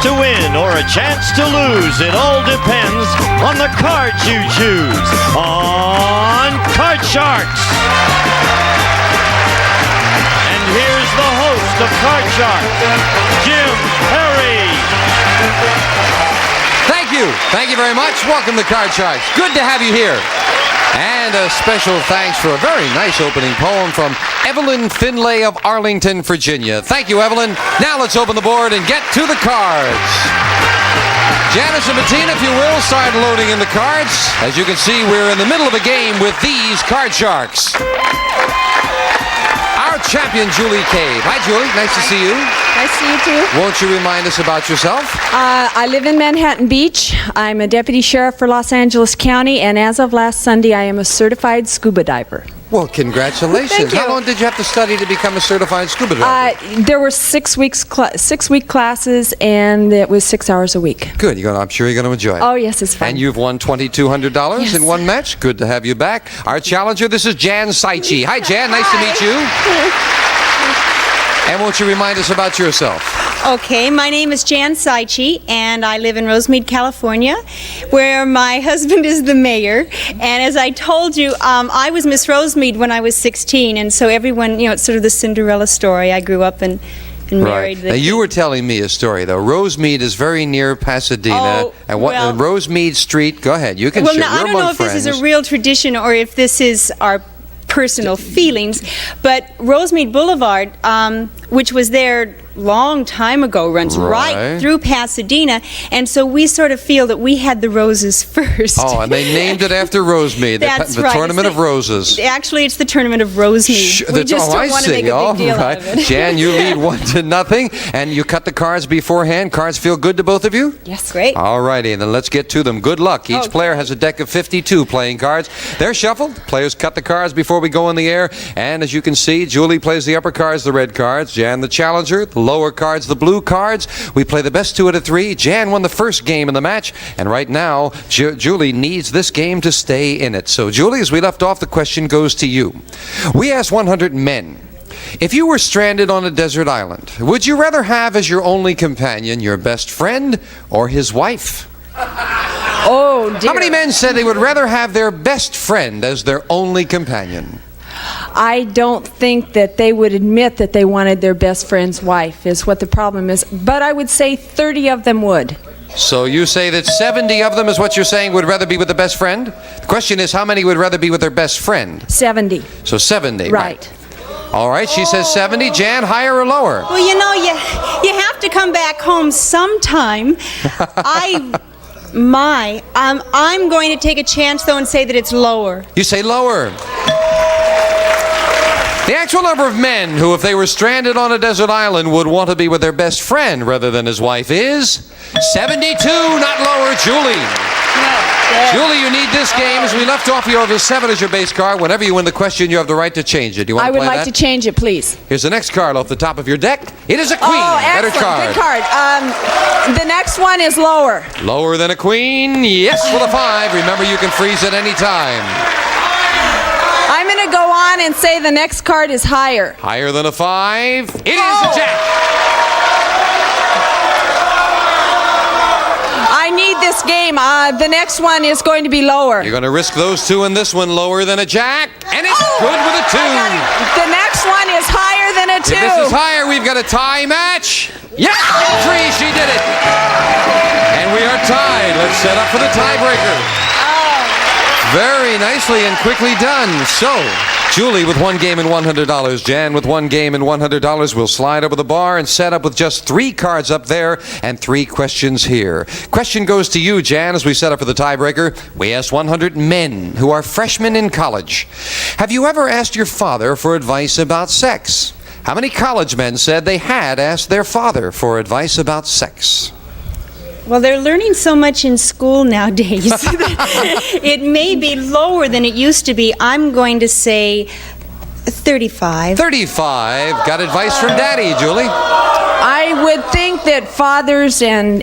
to win or a chance to lose. It all depends on the cards you choose on Card Sharks. And here's the host of Card Sharks, Jim Perry. Thank you. Thank you very much. Welcome to Card Sharks. Good to have you here. And a special thanks for a very nice opening poem from Evelyn Finlay of Arlington, Virginia. Thank you, Evelyn. Now let's open the board and get to the cards. Janice and Bettina, if you will, start loading in the cards. As you can see, we're in the middle of a game with these Card Sharks. Our champion, Julie Cave. Hi, Julie. Nice to see you. Nice to see you, too. Won't you remind us about yourself? I live in Manhattan Beach. I'm a deputy sheriff for Los Angeles County, and as of last Sunday, I am a certified scuba diver. Well, congratulations. Thank you. How long did you have to study to become a certified scuba diver? There were 6-week classes, and it was 6 hours a week. Good. I'm sure you're going to enjoy it. Oh, yes, it's fun. And you've won $2,200 Yes. in one match. Good to have you back. Our challenger, this is Jan Saichi. Hi, Jan. Nice to meet you. And won't you remind us about yourself? Okay, my name is Jan Saichi, and I live in Rosemead, California, where my husband is the mayor. And as I told you, I was Miss Rosemead when I was 16, and so everyone, it's sort of the Cinderella story. I grew up and married. Now, you were telling me a story, though. Rosemead is very near Pasadena. Oh, and what well- Rosemead Street, go ahead. You can Well, share. now, I don't know if this is a real tradition or if this is our personal feelings, but Rosemead Boulevard, which was there long time ago, runs right through Pasadena, and so we sort of feel that we had the roses first. Oh, and they named it after Rosemead, That's the right. Tournament of Roses. Actually, it's the Tournament of Rosemead. We just don't want to make a big deal out of it. Jan, you lead 1-0, and you cut the cards beforehand. Cards feel good to both of you? Yes, great. All righty, then let's get to them. Good luck. Each player has a deck of 52 playing cards. They're shuffled. Players cut the cards before we go in the air, and as you can see, Julie plays the upper cards, the red cards. Jan, the challenger, the lower cards, the blue cards. We play the best 2 out of 3. Jan won the first game in the match, and right now, Julie needs this game to stay in it. So, Julie, as we left off, the question goes to you. We asked 100 men, if you were stranded on a desert island, would you rather have as your only companion your best friend or his wife? Oh, dear. How many men said they would rather have their best friend as their only companion? I don't think that they would admit that they wanted their best friend's wife, is what the problem is. But I would say 30 of them would. So you say that 70 of them is what you're saying would rather be with the best friend? The question is, how many would rather be with their best friend? 70. So 70. Right. All right, she says 70. Jan, higher or lower? Well, you have to come back home sometime. I'm going to take a chance, though, and say that it's lower. You say lower. The actual number of men who, if they were stranded on a desert island, would want to be with their best friend rather than his wife is 72, not lower. Julie. Julie, you need this game. As we left off, you have a 7 as your base card. Whenever you win the question, you have the right to change it. Do you want I to would play like that? to change it, please. Here's the next card off the top of your deck. It is a queen. Oh, Better excellent. card. Good card. The next one is lower. Lower than a queen? Yes, with a 5. Remember, you can freeze at any time. I'm going to go on and say the next card is higher. Higher than a 5. It is a jack. I need this game. The next one is going to be lower. You're going to risk those 2 and this one lower than a jack. And it's good with a 2. The next one is higher than a 2. If this is higher, we've got a tie match. Yes, 3, she did it. And we are tied. Let's set up for the tiebreaker. Very nicely and quickly done. So, Julie with 1 game and $100. Jan with 1 game and $100 will slide over the bar and set up with just 3 cards up there and 3 questions here. Question goes to you, Jan, as we set up for the tiebreaker. We asked 100 men who are freshmen in college. Have you ever asked your father for advice about sex? How many college men said they had asked their father for advice about sex? Well, they're learning so much in school nowadays. It may be lower than it used to be. I'm going to say 35. 35. Got advice from Daddy, Julie. I would think that fathers and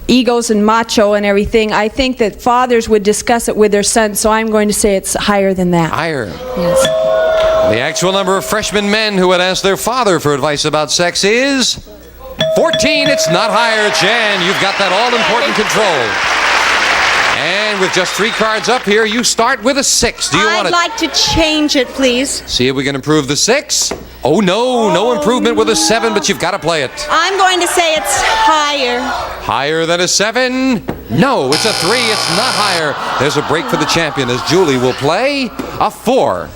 egos and macho and everything, I think that fathers would discuss it with their sons, so I'm going to say it's higher than that. Higher. Yes. The actual number of freshman men who had asked their father for advice about sex is 14. 13. It's not higher. Jan, you've got that all-important control. And with just 3 cards up here, you start with a 6. Do you want I'd to like to change it, please. see if we can improve the 6? Oh, no improvement with a 7, but you've got to play it. I'm going to say it's higher. Higher than a 7? No, it's a 3. It's not higher. There's a break for the champion as Julie will play a 4.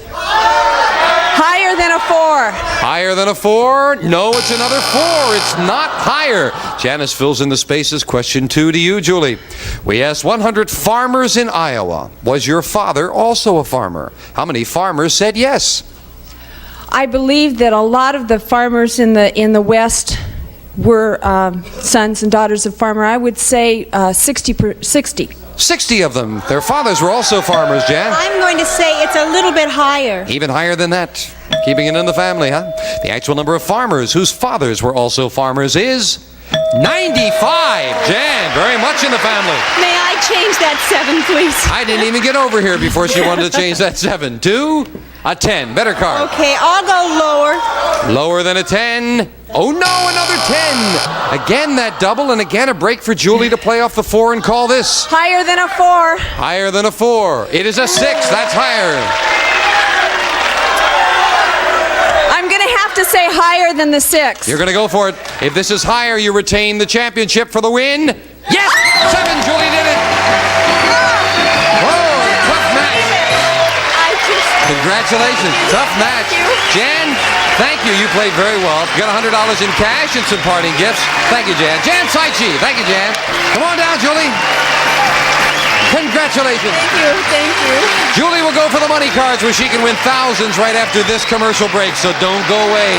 Higher than a 4. Higher than a 4? No, it's another 4. It's not higher. Janice fills in the spaces. Question 2 to you, Julie. We asked 100 farmers in Iowa. Was your father also a farmer? How many farmers said yes? I believe that a lot of the farmers in the West were sons and daughters of farmer. I would say 60. 60 of them. Their fathers were also farmers, Jan. I'm going to say it's a little bit higher. Even higher than that. Keeping it in the family, huh? The actual number of farmers whose fathers were also farmers is 95. Jan, very much in the family. May I change that 7, please? I didn't even get over here before she wanted to change that 7 to a 10. Better card. Okay, I'll go lower. Lower than a 10. Oh no, another 10. Again that double, and again a break for Julie to play off the 4 and call this. Higher than a 4. Higher than a 4. It is a 6. That's higher. I'm going to have to say higher than the 6. You're going to go for it. If this is higher, you retain the championship for the win. Yes! 7. Julie did it. Whoa, tough match. Congratulations. Tough match. Jan, thank you. You played very well. You got $100 in cash and some parting gifts. Thank you, Jan. Jan Saichi. Thank you, Jan. Come on down, Julie. Congratulations. Thank you. Julie will go for the money cards where she can win thousands right after this commercial break, so don't go away.